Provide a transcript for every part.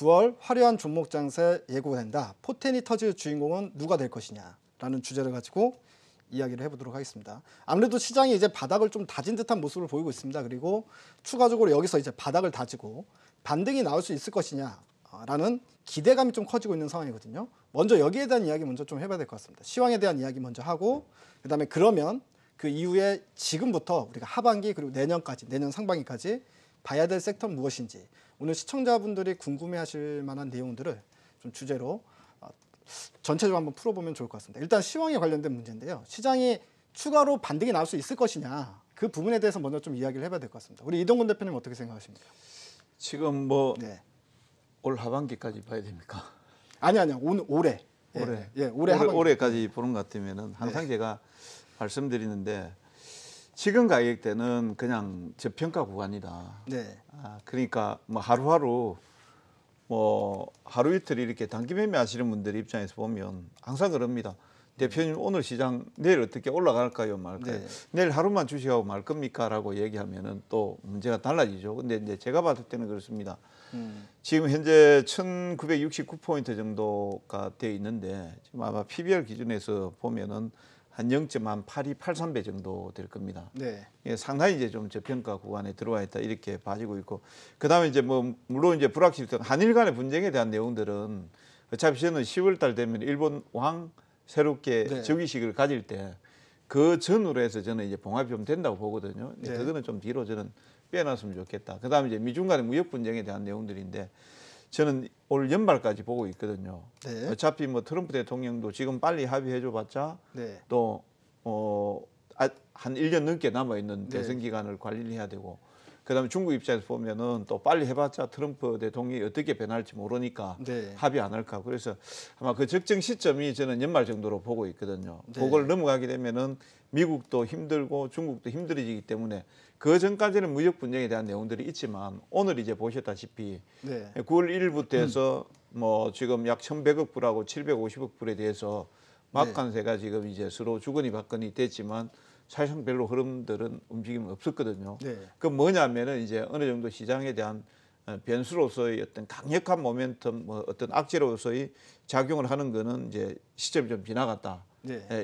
9월 화려한 종목 장세 예고된다. 포텐이 터질 주인공은 누가 될 것이냐라는 주제를 가지고 이야기를 해보도록 하겠습니다. 아무래도 시장이 이제 바닥을 좀 다진 듯한 모습을 보이고 있습니다. 그리고 추가적으로 여기서 이제 바닥을 다지고 반등이 나올 수 있을 것이냐라는 기대감이 좀 커지고 있는 상황이거든요. 먼저 여기에 대한 이야기 먼저 좀 해봐야 될 것 같습니다. 시황에 대한 이야기 먼저 하고 그다음에 그러면 그 이후에 지금부터 우리가 하반기 그리고 내년까지 내년 상반기까지 봐야 될 섹터는 무엇인지 오늘 시청자분들이 궁금해하실 만한 내용들을 좀 주제로 전체적으로 한번 풀어보면 좋을 것 같습니다. 일단 시황에 관련된 문제인데요. 시장이 추가로 반등이 나올 수 있을 것이냐 그 부분에 대해서 먼저 좀 이야기를 해봐야 될 것 같습니다. 우리 이동근 대표님 어떻게 생각하십니까? 지금 뭐 올 하반기까지 봐야 됩니까? 아니요 오늘 올해 올해 하반기. 올해까지 보는 것 같으면은 항상 제가 말씀드리는데 지금 가격대는 그냥 저평가 구간이다. 그러니까 뭐 하루하루 뭐 하루 이틀 이렇게 단기 매매하시는 분들 입장에서 보면 항상 그럽니다. 대표님 오늘 시장 내일 어떻게 올라갈까요 말까요? 내일 하루만 주식하고 말 겁니까? 라고 얘기하면은 또 문제가 달라지죠. 근데 이제 제가 봤을 때는 그렇습니다. 지금 현재 1969포인트 정도가 돼 있는데 지금 아마 PBR 기준에서 보면은 한 0.8283배 정도 될 겁니다. 예, 상당히 이제 좀 저평가 구간에 들어와 있다 이렇게 봐지고 있고, 그다음에 이제 뭐 물론 이제 불확실성 한일 간의 분쟁에 대한 내용들은 어차피 저는 10월달 되면 일본 왕 새롭게 즉위식을 가질 때 그 전후로 해서 저는 이제 봉합이 좀 된다고 보거든요. 그거는 좀 뒤로 저는 빼놨으면 좋겠다. 그다음에 이제 미중 간의 무역 분쟁에 대한 내용들인데 저는 올 연말까지 보고 있거든요. 어차피 뭐 트럼프 대통령도 지금 빨리 합의해줘봤자 또 한 1년 넘게 남아 있는 대선 기간을 관리를 해야 되고, 그다음에 중국 입장에서 보면은 또 빨리 해봤자 트럼프 대통령이 어떻게 변할지 모르니까 합의 안 할까. 그래서 아마 그 적정 시점이 저는 연말 정도로 보고 있거든요. 그걸 넘어가게 되면은 미국도 힘들고 중국도 힘들어지기 때문에 그 전까지는 무역 분쟁에 대한 내용들이 있지만 오늘 이제 보셨다시피 9월 1일부터 해서 뭐 지금 약 1,100억 불하고 750억 불에 대해서 막간세가 지금 이제 서로 주거니 받거니 됐지만 사실상 별로 흐름들은 움직임은 없었거든요. 그 뭐냐면은 이제 어느 정도 시장에 대한 변수로서의 어떤 강력한 모멘텀, 뭐 어떤 악재로서의 작용을 하는 거는 이제 시점이 좀 지나갔다.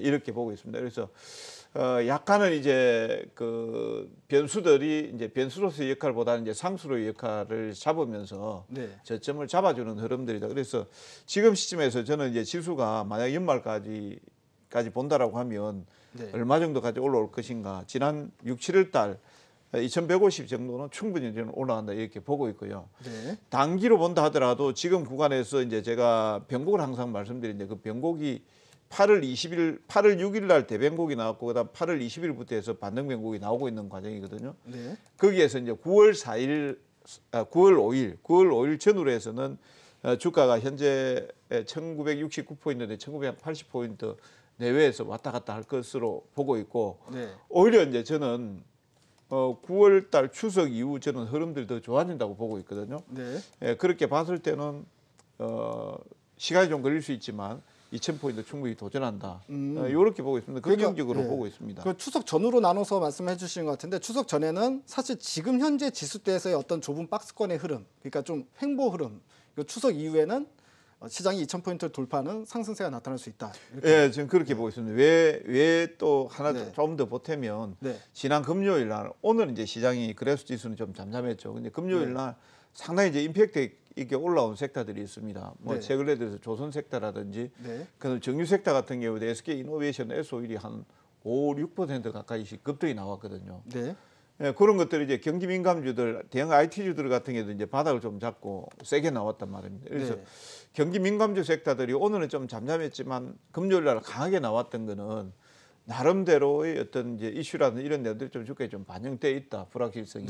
이렇게 보고 있습니다. 그래서 약간은 이제 그 변수들이 이제 변수로서의 역할보다는 이제 상수로의 역할을 잡으면서 저점을 잡아주는 흐름들이다. 그래서 지금 시점에서 저는 이제 지수가 만약 연말까지 본다라고 하면 얼마 정도까지 올라올 것인가. 지난 6, 7월 달 2150 정도는 충분히 저는 올라간다 이렇게 보고 있고요. 단기로 본다 하더라도 지금 구간에서 이제 제가 변곡을 항상 말씀드리는데 그 변곡이 8월 6일 날 대변곡이 나왔고 그다음 8월 20일부터 해서 반등 변곡이 나오고 있는 과정이거든요. 거기에서 이제 9월 5일 전후로 해서는 주가가 현재 1969포인트인데 1980포인트 내외에서 왔다 갔다 할 것으로 보고 있고, 오히려 이제 저는 9월 달 추석 이후 저는 흐름들이 더 좋아진다고 보고 있거든요. 그렇게 봤을 때는 시간이 좀 걸릴 수 있지만 2,000포인트 충분히 도전한다. 이렇게 보고 있습니다. 긍정적으로 보고 있습니다. 그 추석 전후로 나눠서 말씀해 주시는 것 같은데 추석 전에는 사실 지금 현재 지수대에서의 어떤 좁은 박스권의 흐름, 그러니까 좀 횡보 흐름, 추석 이후에는 시장이 2,000포인트를 돌파하는 상승세가 나타날 수 있다. 예, 지금 그렇게 보고 있습니다. 왜 또 하나 좀 더 보태면 지난 금요일 날 오늘 이제 시장이 그래서 지수는 좀 잠잠했죠. 근데 금요일 날 상당히 이제 임팩트 있게 올라온 섹터들이 있습니다. 뭐 최근에 들어서 조선 섹터라든지 그 정유 섹터 같은 경우도 SK 이노베이션 S-오일이 한 5, 6% 가까이씩 급등이 나왔거든요. 예, 그런 것들이 이제 경기 민감주들, 대형 IT주들 같은 경우도 이제 바닥을 좀 잡고 세게 나왔단 말입니다. 그래서 경기 민감주 섹터들이 오늘은 좀 잠잠했지만 금요일 날 강하게 나왔던 거는 나름대로의 어떤 이제 이슈라든지 이런 내용들이 좀 주가에 좀 반영돼 있다, 불확실성이.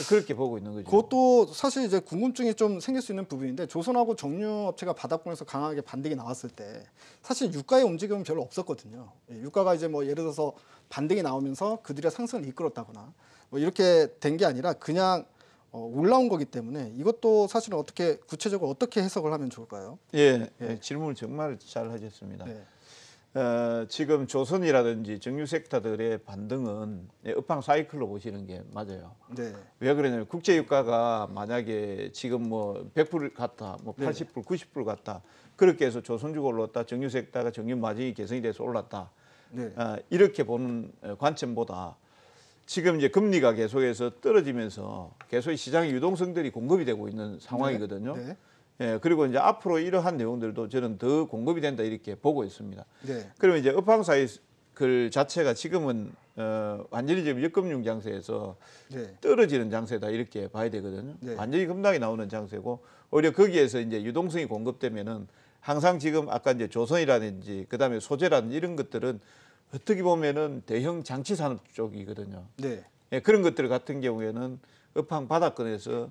그렇게 보고 있는 거죠. 그것도 사실 이제 궁금증이 좀 생길 수 있는 부분인데 조선하고 정유업체가 바닥권에서 강하게 반등이 나왔을 때 사실 유가의 움직임은 별로 없었거든요. 유가가 이제 뭐 예를 들어서 반등이 나오면서 그들의 상승을 이끌었다거나 뭐 이렇게 된 게 아니라 그냥 올라온 거기 때문에 이것도 사실은 구체적으로 어떻게 해석을 하면 좋을까요? 예, 질문을 정말 잘 하셨습니다. 지금 조선이라든지 정유 섹터들의 반등은 업황 사이클로 보시는 게 맞아요. 네. 왜 그러냐면 국제 유가가 만약에 지금 뭐 100불 갔다, 뭐 80불, 90불 갔다 그렇게 해서 조선주가 올랐다, 정유 섹터가 정유 마진이 개선이 돼서 올랐다. 네. 이렇게 보는 관점보다 지금 이제 금리가 계속해서 떨어지면서 계속 시장의 유동성들이 공급이 되고 있는 상황이거든요. 네. 예, 그리고 이제 앞으로 이러한 내용들도 저는 더 공급이 된다 이렇게 보고 있습니다. 네. 그러면 이제 업황 사이클 자체가 지금은 완전히 지금 역금융 장세에서 네. 떨어지는 장세다 이렇게 봐야 되거든요. 네. 완전히 급락이 나오는 장세고 오히려 거기에서 이제 유동성이 공급되면은 항상 지금 아까 이제 조선이라든지 그다음에 소재라든지 이런 것들은 어떻게 보면은 대형 장치 산업 쪽이거든요. 네. 예, 그런 것들 같은 경우에는 업황 바닥권에서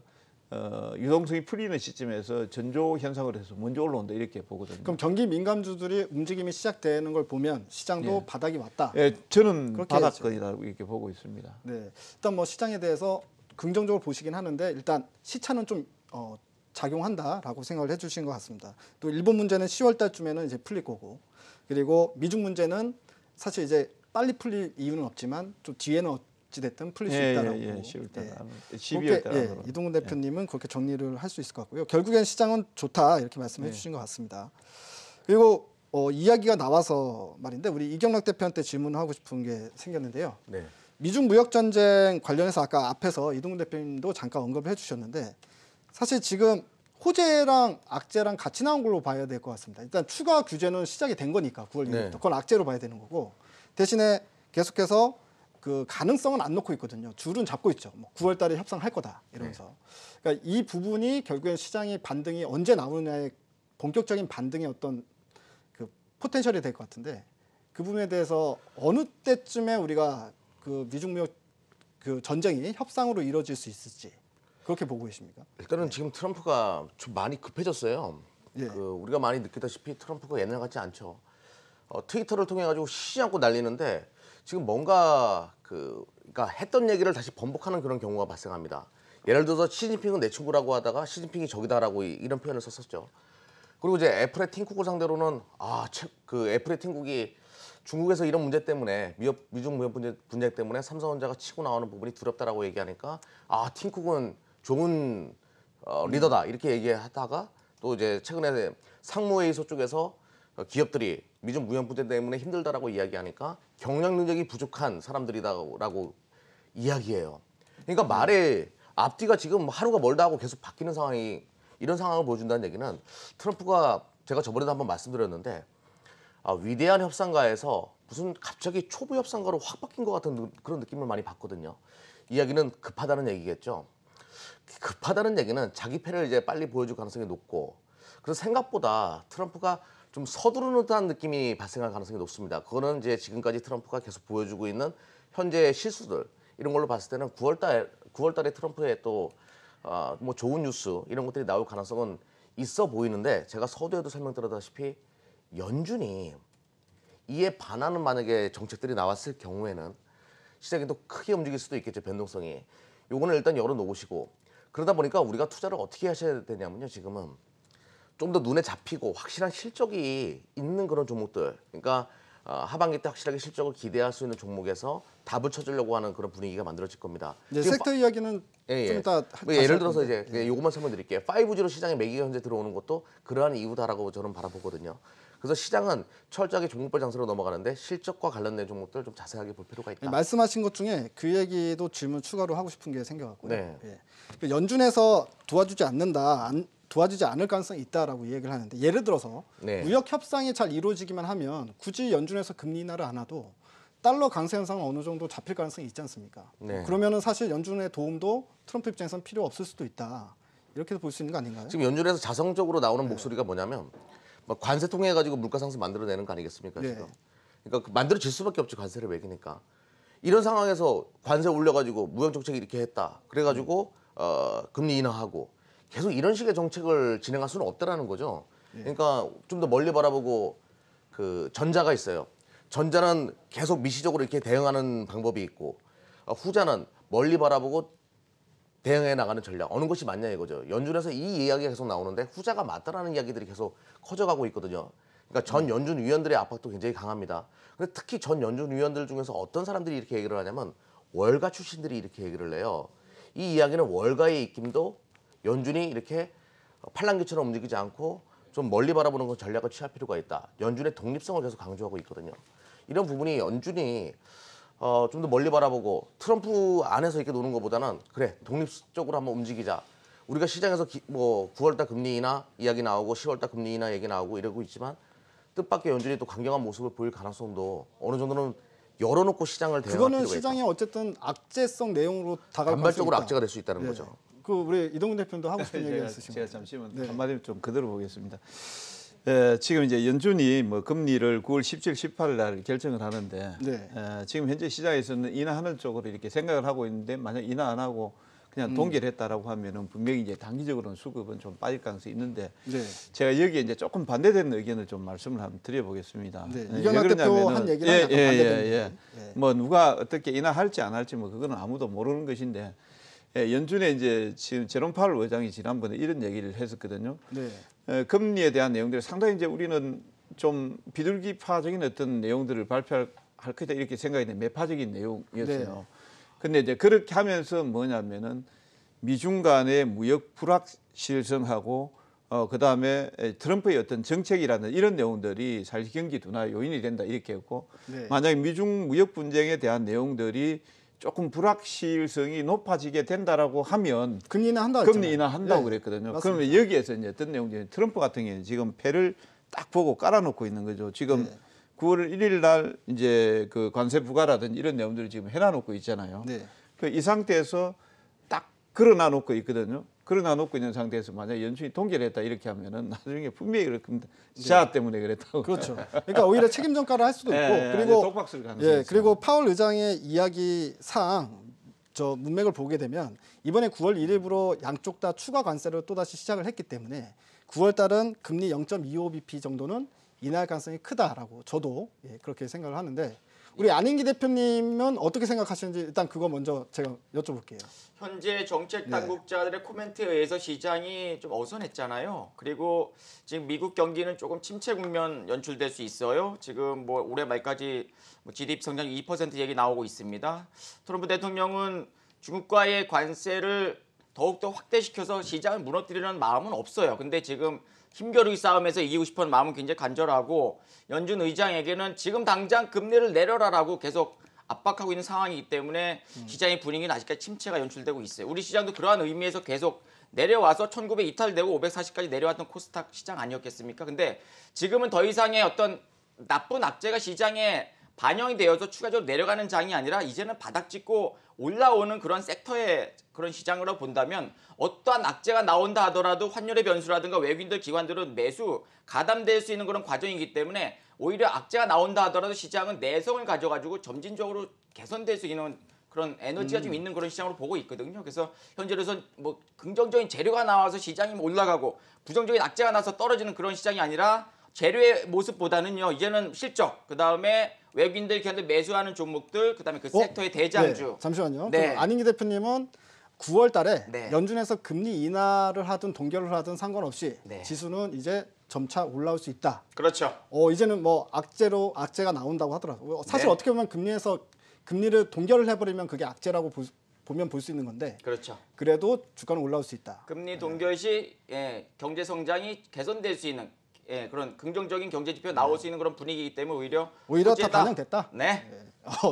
유동성이 풀리는 시점에서 전조 현상을 해서 먼저 올라온다 이렇게 보거든요. 그럼 경기 민감주들이 움직임이 시작되는 걸 보면 시장도 예. 바닥이 왔다. 예, 저는 그렇게 바닥권이라고 이렇게 보고 있습니다. 네. 일단 뭐 시장에 대해서 긍정적으로 보시긴 하는데 일단 시차는 좀 작용한다라고 생각을 해주신 것 같습니다. 또 일본 문제는 10월 달쯤에는 이제 풀릴 거고, 그리고 미중 문제는 사실 이제 빨리 풀릴 이유는 없지만 좀 뒤에는 어찌됐든 풀릴 수 있다라고. 10월 달, 예. 12월 달 그렇게, 안으로. 이동훈 대표님은 그렇게 정리를 할 수 있을 것 같고요. 결국엔 시장은 좋다 이렇게 말씀해 네. 주신 것 같습니다. 그리고 이야기가 나와서 말인데 우리 이경락 대표한테 질문하고 싶은 게 생겼는데요. 네. 미중 무역 전쟁 관련해서 아까 앞에서 이동훈 대표님도 잠깐 언급을 해주셨는데 사실 지금 호재랑 악재랑 같이 나온 걸로 봐야 될 것 같습니다. 일단 추가 규제는 시작이 된 거니까 9월 2일부터 네. 그건 악재로 봐야 되는 거고, 대신에 계속해서 그 가능성은 안 놓고 있거든요. 줄은 잡고 있죠. 뭐 9월 달에 협상할 거다 이러면서. 그러니까 이 부분이 결국엔 시장의 반등이 언제 나오느냐의 본격적인 반등의 어떤 그 포텐셜이 될 것 같은데, 그 부분에 대해서 어느 때쯤에 우리가 그 미중 무역 그 전쟁이 협상으로 이루어질 수 있을지 그렇게 보고 계십니까? 일단은 지금 트럼프가 좀 많이 급해졌어요. 예. 우리가 많이 느끼다시피 트럼프가 옛날 같지 않죠. 트위터를 통해 가지고 쉬지 않고 날리는데 지금 뭔가 그러니까 했던 얘기를 다시 번복하는 그런 경우가 발생합니다. 예를 들어서 시진핑은 내 친구라고 하다가 시진핑이 적이다라고 이런 표현을 썼었죠. 그리고 이제 애플의 팀쿡을 상대로는 그 애플의 팀쿡이 중국에서 이런 문제 때문에 미중 무역 분쟁 때문에 삼성전자가 치고 나오는 부분이 두렵다라고 얘기하니까 팀쿡은 좋은 리더다 이렇게 얘기하다가 또 이제 최근에 상무회의소 쪽에서 기업들이 미중 무역 분쟁 때문에 힘들다라고 이야기하니까 경영 능력이 부족한 사람들이다라고 이야기해요. 그러니까 말의 앞뒤가 지금 하루가 멀다 하고 계속 바뀌는 상황이 이런 상황을 보여준다는 얘기는 트럼프가 제가 저번에도 한번 말씀드렸는데 위대한 협상가에서 무슨 갑자기 초보 협상가로 확 바뀐 것 같은 그런 느낌을 많이 받거든요. 이야기는 급하다는 얘기겠죠. 급하다는 얘기는 자기 패를 이제 빨리 보여줄 가능성이 높고, 그래서 생각보다 트럼프가 좀 서두르는 듯한 느낌이 발생할 가능성이 높습니다. 그거는 이제 지금까지 트럼프가 계속 보여주고 있는 현재의 실수들 이런 걸로 봤을 때는 9월달에 트럼프의 또 뭐 좋은 뉴스 이런 것들이 나올 가능성은 있어 보이는데, 제가 서두에도 설명드렸다시피 연준이 이에 반하는 만약에 정책들이 나왔을 경우에는 시장이 또 크게 움직일 수도 있겠죠. 변동성이. 요거는 일단 열어놓으시고, 그러다 보니까 우리가 투자를 어떻게 하셔야 되냐면요, 지금은 좀 더 눈에 잡히고 확실한 실적이 있는 그런 종목들, 그러니까 하반기 때 확실하게 실적을 기대할 수 있는 종목에서 답을 쳐주려고 하는 그런 분위기가 만들어질 겁니다. 네, 섹터 이야기는 좀 이따 예를 들어서 이제 요것만 설명드릴게요. 5G로 시장에 매기가 현재 들어오는 것도 그러한 이유다라고 저는 바라보거든요. 그래서 시장은 철저하게 종목별 장세로 넘어가는데 실적과 관련된 종목들 좀 자세하게 볼 필요가 있다. 말씀하신 것 중에 그 얘기도 질문 추가로 하고 싶은 게 생겨갖고요. 네. 예. 연준에서 도와주지 않는다, 도와주지 않을 가능성이 있다라고 얘기를 하는데, 예를 들어서 네. 무역 협상이 잘 이루어지기만 하면 굳이 연준에서 금리 인하를 안 하도 달러 강세 현상은 어느 정도 잡힐 가능성이 있지 않습니까? 네. 그러면은 사실 연준의 도움도 트럼프 입장에서는 필요 없을 수도 있다, 이렇게도 볼 수 있는 거 아닌가요? 지금 연준에서 자성적으로 나오는 목소리가 뭐냐면 뭐 관세 통해 가지고 물가 상승 만들어내는 거 아니겠습니까? 네. 지금. 그러니까 만들어질 수밖에 없죠, 관세를 매기니까. 이런 상황에서 관세 올려가지고 무역 정책 이렇게 했다. 그래가지고 금리 인하하고 계속 이런 식의 정책을 진행할 수는 없다라는 거죠. 그러니까 좀 더 멀리 바라보고 그 전자가 있어요. 전자는 계속 미시적으로 이렇게 대응하는 방법이 있고, 후자는 멀리 바라보고 대응해 나가는 전략. 어느 것이 맞냐 이거죠. 연준에서 이 이야기가 계속 나오는데 후자가 맞다라는 이야기들이 계속 커져가고 있거든요. 그러니까 전 연준 위원들의 압박도 굉장히 강합니다. 근데 특히 전 연준 위원들 중에서 어떤 사람들이 이렇게 얘기를 하냐면 월가 출신들이 이렇게 얘기를 해요. 이 이야기는 월가의 입김도 연준이 이렇게 팔랑귀처럼 움직이지 않고 좀 멀리 바라보는 건 전략을 취할 필요가 있다. 연준의 독립성을 계속 강조하고 있거든요. 이런 부분이 연준이 좀 더 멀리 바라보고 트럼프 안에서 이렇게 노는 것보다는 그래 독립적으로 한번 움직이자. 우리가 시장에서 뭐 9월달 금리 인하 이야기 나오고 10월달 금리 인하 얘기 나오고 이러고 있지만 뜻밖의 연준이 또 강경한 모습을 보일 가능성도 어느 정도는 열어놓고 시장을 대응할 필요가 있다. 그거는 시장에 어쨌든 악재성 내용으로 다가갈 반발적으로 악재가 될 수 있다는 거죠. 그 우리 이동훈 대표님도 하고 싶은 얘기 있으시면 제가 잠시만 네. 한마디 좀 그대로 보겠습니다. 지금 이제 연준이 뭐 금리를 9월 17, 18일 날 결정을 하는데 네. 지금 현재 시장에서는 인하하는 쪽으로 이렇게 생각을 하고 있는데 만약 인하 안 하고 그냥 동결했다라고 하면은 분명히 이제 단기적으로는 수급은 좀 빠질 가능성이 있는데 네. 제가 여기에 이제 조금 반대되는 의견을 좀 말씀을 한번 드려보겠습니다. 네. 왜 이경학 대표 한 얘기랑 약간 반대되는 얘기. 뭐 누가 어떻게 인하할지 안 할지 뭐 그거는 아무도 모르는 것인데 연준에 이제 지금 제롬 파월 의장이 지난번에 이런 얘기를 했었거든요. 네. 금리에 대한 내용들이 상당히 이제 우리는 좀 비둘기파적인 어떤 내용들을 발표할 거다 이렇게 생각이 되는 매파적인 내용이었어요. 네. 근데 이제 그렇게 하면서 뭐냐면은 미중 간의 무역 불확실성하고 그다음에 트럼프의 어떤 정책이라는 이런 내용들이 사실 경기 둔화 요인이 된다 이렇게 했고 네. 만약에 미중 무역 분쟁에 대한 내용들이 조금 불확실성이 높아지게 된다라고 하면 금리 인하 금리 인하한다고 네. 그랬거든요. 맞습니다. 그러면 여기에서 이제 어떤 내용들이 트럼프 같은 경우는 지금 패를 딱 보고 깔아놓고 있는 거죠. 지금 네. 9월 1일 날 이제 그 관세 부과라든지 이런 내용들을 지금 해놔놓고 있잖아요. 네. 이 상태에서 딱 걸어놔놓고 있거든요. 걸어놔놓고 있는 상태에서 만약 연준이 동결했다 이렇게 하면은 나중에 분명히 그럴 겁니다. 자 때문에 그랬다고. 그렇죠. 그러니까 오히려 책임 전가를 할 수도 있고 그리고 독박스를 가능성이 있어요. 그리고 파월 의장의 이야기 사항 저 문맥을 보게 되면 이번에 9월 1일부로 양쪽 다 추가 관세를 또 다시 시작을 했기 때문에 9월 달은 금리 0.25bp 정도는 인하할 가능성이 크다라고 저도 그렇게 생각을 하는데 우리 안인기 대표님은 어떻게 생각하시는지 일단 그거 먼저 제가 여쭤볼게요. 현재 정책 당국자들의 코멘트에 의해서 시장이 좀 어선했잖아요. 그리고 지금 미국 경기는 조금 침체 국면 연출될 수 있어요. 지금 뭐 올해 말까지 GDP 성장 2% 얘기 나오고 있습니다. 트럼프 대통령은 중국과의 관세를 더욱더 확대시켜서 시장을 무너뜨리려는 마음은 없어요. 근데 지금 힘겨루기 싸움에서 이기고 싶은 마음은 굉장히 간절하고 연준 의장에게는 지금 당장 금리를 내려라라고 계속 압박하고 있는 상황이기 때문에 시장의 분위기는 아직까지 침체가 연출되고 있어요. 우리 시장도 그러한 의미에서 계속 내려와서 1900 이탈되고 540까지 내려왔던 코스닥 시장 아니었겠습니까? 근데 지금은 더 이상의 어떤 나쁜 악재가 시장에 반영이 되어서 추가적으로 내려가는 장이 아니라 이제는 바닥 찍고 올라오는 그런 섹터의 그런 시장으로 본다면 어떠한 악재가 나온다 하더라도 환율의 변수라든가 외국인들 기관들은 매수 가담될 수 있는 그런 과정이기 때문에 오히려 악재가 나온다 하더라도 시장은 내성을 가져가지고 점진적으로 개선될 수 있는 그런 에너지가 좀 있는 그런 시장으로 보고 있거든요. 그래서 현재로서 뭐 긍정적인 재료가 나와서 시장이 올라가고 부정적인 악재가 나서 떨어지는 그런 시장이 아니라 재료의 모습보다는요. 이제는 실적, 그다음에 외국인들 기관들 매수하는 종목들, 그다음에 그 섹터의 대장주. 네, 잠시만요. 네. 그럼 안인기 대표님은 9월 달에 네. 연준에서 금리 인하를 하든 동결을 하든 상관없이 네. 지수는 이제 점차 올라올 수 있다. 그렇죠. 이제는 뭐 악재가 나온다고 하더라고요. 사실 네. 어떻게 보면 금리를 동결을 해버리면 그게 악재라고 보면 볼 수 있는 건데 그렇죠. 그래도 주가는 올라올 수 있다. 금리 동결 시 경제 성장이 개선될 수 있는 그런 긍정적인 경제 지표 나올 수 있는 그런 분위기이기 때문에 오히려 다 호재다. 반영됐다. 네.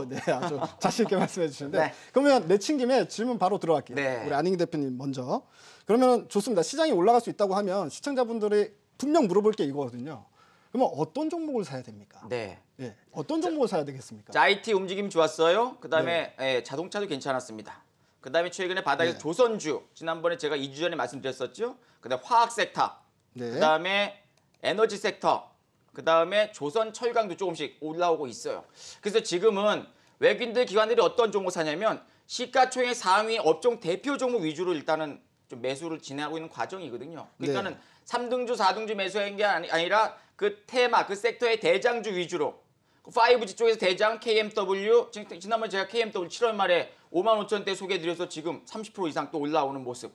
네, 아주 자신 있게 말씀해 주시는데 네. 그러면 내친 김에 질문 바로 들어갈게요. 네. 우리 안인기 대표님 먼저. 그러면 좋습니다. 시장이 올라갈 수 있다고 하면 시청자분들이 분명 물어볼 게 이거거든요. 그러면 어떤 종목을 사야 됩니까? 네. 예, 어떤 종목을 사야 되겠습니까? 자, IT 움직임 좋았어요. 그다음에 자동차도 괜찮았습니다. 그다음에 최근에 바닥에서 네. 조선주 지난번에 제가 2주 전에 말씀드렸었죠. 그다음에 화학 섹터. 네. 그다음에 에너지 섹터. 그다음에 조선 철강도 조금씩 올라오고 있어요. 그래서 지금은 외국인들 기관들이 어떤 종목 사냐면 시가총액 상위 업종 대표 종목 위주로 일단은 좀 매수를 진행하고 있는 과정이거든요. 그러니까는 3등주, 4등주 매수한 게 아니라 그 테마, 그 섹터의 대장주 위주로 5G 쪽에서 대장 KMW, 지난번에 제가 KMW 7월 말에 55,000대 소개해드려서 지금 30% 이상 또 올라오는 모습.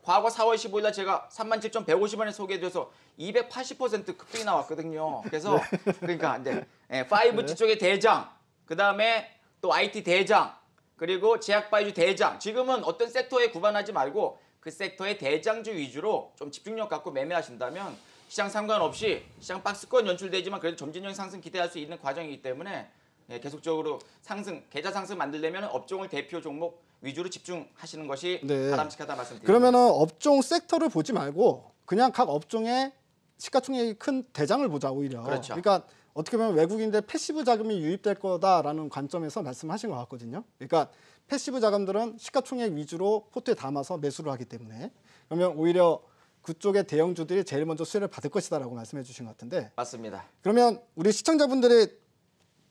과거 4월 15일 날 제가 37,150원에 소개해드려서 280% 급등이 나왔거든요. 그래서 그러니까 이제 5G 쪽의 대장, 그 다음에 또 IT 대장, 그리고 제약바이주 대장. 지금은 어떤 섹터에 구분하지 말고 그 섹터의 대장주 위주로 좀 집중력 갖고 매매하신다면 시장 상관없이 시장 박스권 연출되지만 그래도 점진적 상승 기대할 수 있는 과정이기 때문에 계속적으로 상승, 계좌 상승 만들려면 업종을 대표 종목 위주로 집중하시는 것이 네. 바람직하다 말씀드립니다. 그러면은 업종 섹터를 보지 말고 그냥 각 업종의 시가총액이 큰 대장을 보자 오히려. 그렇죠. 그러니까 어떻게 보면 외국인들 패시브 자금이 유입될 거다라는 관점에서 말씀하신 것 같거든요. 그러니까 패시브 자금들은 시가총액 위주로 포트에 담아서 매수를 하기 때문에 그러면 오히려 그쪽의 대형주들이 제일 먼저 수혜를 받을 것이다라고 말씀해 주신 것 같은데 맞습니다. 그러면 우리 시청자분들이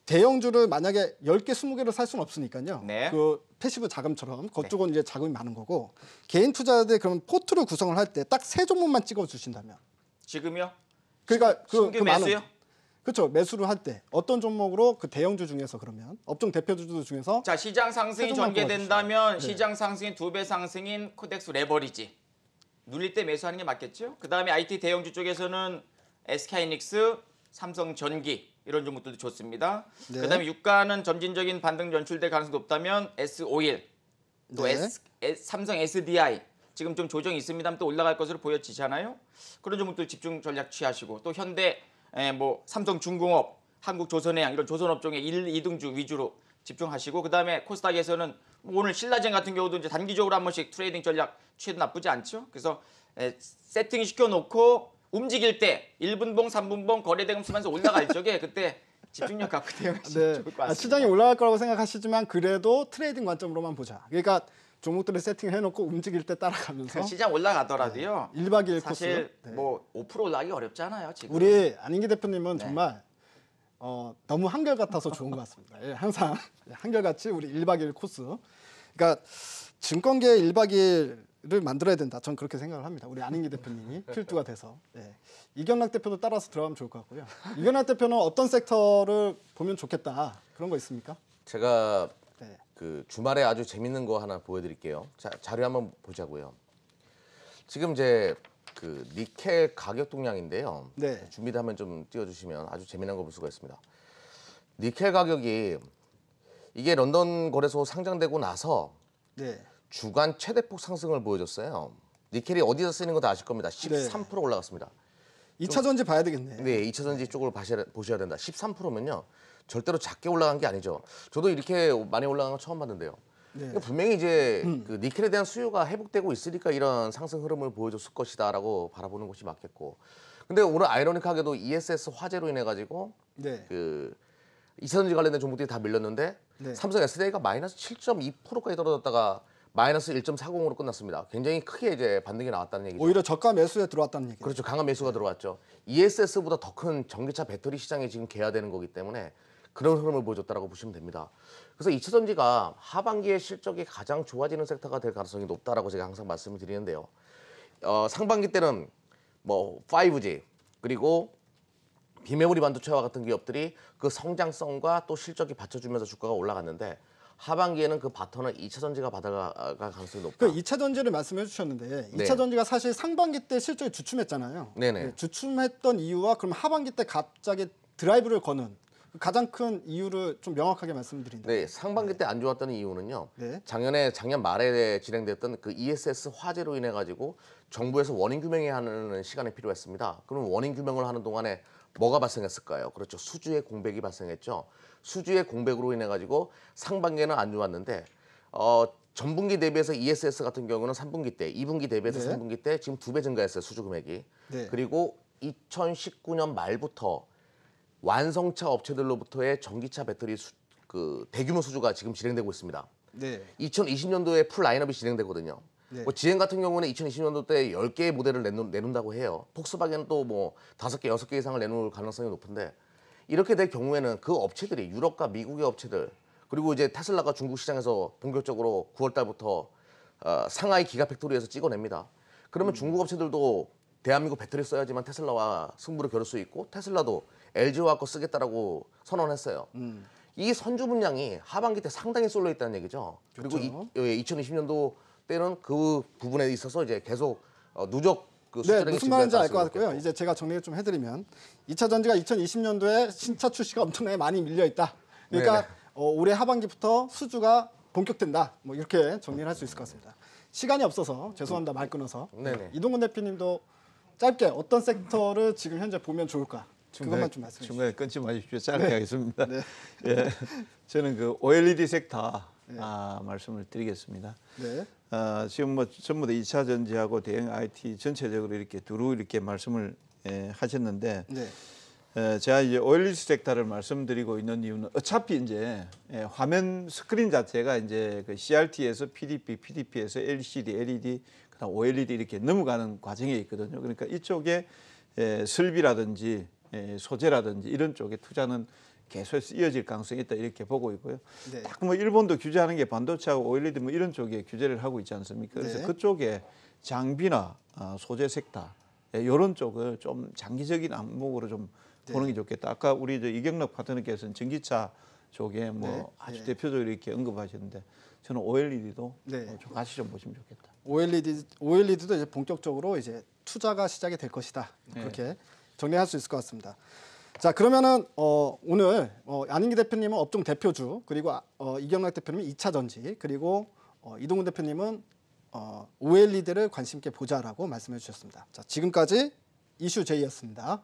대형주를 만약에 10개, 20개를 살 수는 없으니까요. 네. 그 패시브 자금처럼 그쪽은 이제 자금이 많은 거고 개인 투자자들 그러면 포트를 구성을 할 때 딱 3종목만 찍어 주신다면 지금요? 그러니까 신규 매수요? 그렇죠. 매수를 할 때 어떤 종목으로 그 대형주 중에서 그러면 업종 대표주 중에서 자, 시장 상승이 세종만 전개된다면 네. 시장 상승의 2배 상승인 코덱스 레버리지 눌릴 때 매수하는 게 맞겠죠? 그다음에 IT 대형주 쪽에서는 SK하이닉스, 삼성전기 이런 종목들도 좋습니다. 네. 그다음에 유가는 점진적인 반등 연출될 가능성이 높다면 S-오일, 또 네. 삼성 SDI 지금 좀 조정이 있습니다만 또 올라갈 것으로 보여지잖아요. 그런 종목들 집중 전략 취하시고 또 현대 뭐 삼성중공업, 한국조선해양 이런 조선업종의 1, 2등주 위주로 집중하시고 그다음에 코스닥에서는 오늘 신라젠 같은 경우도 이제 단기적으로 한 번씩 트레이딩 전략 취해도 나쁘지 않죠. 그래서 세팅 시켜놓고 움직일 때 1분봉, 3분봉 거래대금 쓰면서 올라갈 적에 그때 집중력 갖고 대응하시면 네. 좋을 것 같습니다. 시장이 올라갈 거라고 생각하시지만 그래도 트레이딩 관점으로만 보자. 그러니까 종목들을 세팅을 해놓고 움직일 때 따라가면서 시장 올라가더라도요. 1박 2일 사실 코스. 네. 뭐 5% 올라가기 어렵잖아요. 지금. 우리 안인기 대표님은 네. 정말 너무 한결같아서 좋은 것 같습니다. 예, 항상 한결같이 우리 1박 2일 코스. 그러니까 증권계 1박 2일을 만들어야 된다. 전 그렇게 생각을 합니다. 우리 안인기 대표님이 필두가 돼서. 예. 이경락 대표도 따라서 들어가면 좋을 것 같고요. 이경락 대표는 어떤 섹터를 보면 좋겠다. 그런 거 있습니까? 제가 네. 그 주말에 아주 재밌는 거 하나 보여드릴게요. 자, 자료 한번 보자고요. 지금 이제 그 니켈 가격 동향인데요. 네. 준비되면 좀 띄워주시면 아주 재미난 거 볼 수가 있습니다. 니켈 가격이 이게 런던 거래소 상장되고 나서 네. 주간 최대폭 상승을 보여줬어요. 니켈이 어디서 쓰이는 거 다 아실 겁니다. 13% 올라갔습니다. 2차 전지 봐야 되겠네. 네, 2차 전지 쪽을 보셔야 된다. 13%면요. 절대로 작게 올라간 게 아니죠. 저도 이렇게 많이 올라간 건 처음 봤는데요. 네. 그러니까 분명히 이제 그 니켈에 대한 수요가 회복되고 있으니까 이런 상승 흐름을 보여줬을 것이다라고 바라보는 것이 맞겠고. 근데 오늘 아이러니하게도 ESS 화재로 인해 가지고 네. 그 2차 전지 관련된 종목들이 다 밀렸는데 네. 삼성 SDI가 마이너스 7.2%까지 떨어졌다가 마이너스 1.40으로 끝났습니다. 굉장히 크게 이제 반등이 나왔다는 얘기죠. 오히려 저가 매수에 들어왔다는 얘기죠. 그렇죠. 강한 매수가 들어왔죠. ESS보다 더 큰 전기차 배터리 시장이 지금 개화되는 거기 때문에 그런 흐름을 보여줬다라고 보시면 됩니다. 그래서 2차 전지가 하반기에 실적이 가장 좋아지는 섹터가 될 가능성이 높다라고 제가 항상 말씀을 드리는데요. 상반기 때는 뭐 5G 그리고 비메모리 반도체와 같은 기업들이 그 성장성과 또 실적이 받쳐주면서 주가가 올라갔는데 하반기에는 그 바톤을 2차 전지가 받아갈 가능성이 높다. 그 2차 전지를 말씀해 주셨는데 2차 네. 전지가 사실 상반기 때 실적이 주춤했잖아요. 네네. 네, 주춤했던 이유와 그럼 하반기 때 갑자기 드라이브를 거는 그 가장 큰 이유를 좀 명확하게 말씀드린다. 네, 상반기 때 안 좋았던 이유는요. 네. 작년 말에 진행됐던 그 ESS 화재로 인해 가지고 정부에서 원인 규명해야 하는 시간이 필요했습니다. 그럼 원인 규명을 하는 동안에 뭐가 발생했을까요? 그렇죠. 수주의 공백이 발생했죠. 수주의 공백으로 인해 가지고 상반기에는 안 좋았는데 전분기 대비해서 ESS 같은 경우는 3분기 때, 2분기 대비해서 네. 3분기 때 지금 2배 증가했어요. 수주 금액이. 네. 그리고 2019년 말부터 완성차 업체들로부터의 전기차 배터리 그 대규모 수주가 지금 진행되고 있습니다. 네. 2020년도에 풀 라인업이 진행되거든요. 네. 뭐 GM 같은 경우는 2020년도 때 10개의 모델을 내놓는다고 해요. 폭스바겐은 또 뭐 5개, 6개 이상을 내놓을 가능성이 높은데 이렇게 될 경우에는 그 업체들이 유럽과 미국의 업체들 그리고 이제 테슬라가 중국 시장에서 본격적으로 9월 달부터 상하이 기가팩토리에서 찍어냅니다. 그러면 중국 업체들도 대한민국 배터리 써야지만 테슬라와 승부를 겨룰 수 있고 테슬라도 LG화학 거 쓰겠다라고 선언했어요. 이 선주 분량이 하반기 때 상당히 쏠려 있다는 얘기죠. 그리고 그렇죠. 2020년도 때는 그 부분에 있어서 이제 계속 누적 그 네, 수주량이 무슨 말인지 알 것 증가할 같고요. 가능성이 이제 제가 정리를 좀 해드리면 2차 전지가 2020년도에 신차 출시가 엄청나게 많이 밀려 있다. 그러니까 네네. 올해 하반기부터 수주가 본격된다. 뭐 이렇게 정리를 할 수 있을 것 같습니다. 시간이 없어서 죄송합니다. 말 끊어서. 네네. 이동근 대표님도 짧게 어떤 섹터를 지금 현재 보면 좋을까? 그것만 좀 말씀해 주시죠. 중간에 끊지 마십시오. 짧게 하겠습니다. 네. 예, 저는 그 OLED 섹터 말씀을 드리겠습니다. 네. 지금 뭐 전부 다 2차 전지하고 대형 IT 전체적으로 이렇게 두루 이렇게 말씀을 하셨는데 네. 제가 이제 OLED 섹터를 말씀드리고 있는 이유는 어차피 이제 화면 스크린 자체가 이제 그 CRT에서 PDP, PDP에서 LCD, LED, 그다음 OLED 이렇게 넘어가는 과정에 있거든요. 그러니까 이쪽에 설비라든지 소재라든지 이런 쪽에 투자는 계속 이어질 가능성이 있다 이렇게 보고 있고요. 네. 딱 뭐 일본도 규제하는 게 반도체하고 OLED 뭐 이런 쪽에 규제를 하고 있지 않습니까? 그래서 네. 그쪽에 장비나 소재 섹터 이런 쪽을 좀 장기적인 안목으로 좀 보는 게 좋겠다. 아까 우리 저 이경락 파트너께서는 전기차 쪽에 뭐 네. 아주 네. 대표적으로 이렇게 언급하셨는데 저는 OLED도 네. 좀 같이 좀 보시면 좋겠다. OLED도 이제 본격적으로 이제 투자가 시작이 될 것이다. 네. 그렇게 정리할 수 있을 것 같습니다. 자, 그러면은 오늘 안인기 대표님은 업종 대표주, 그리고 이경락 대표님은 2차 전지, 그리고 이동훈 대표님은 OLED를 관심 있게 보자라고 말씀해 주셨습니다. 자, 지금까지 이슈 J였습니다.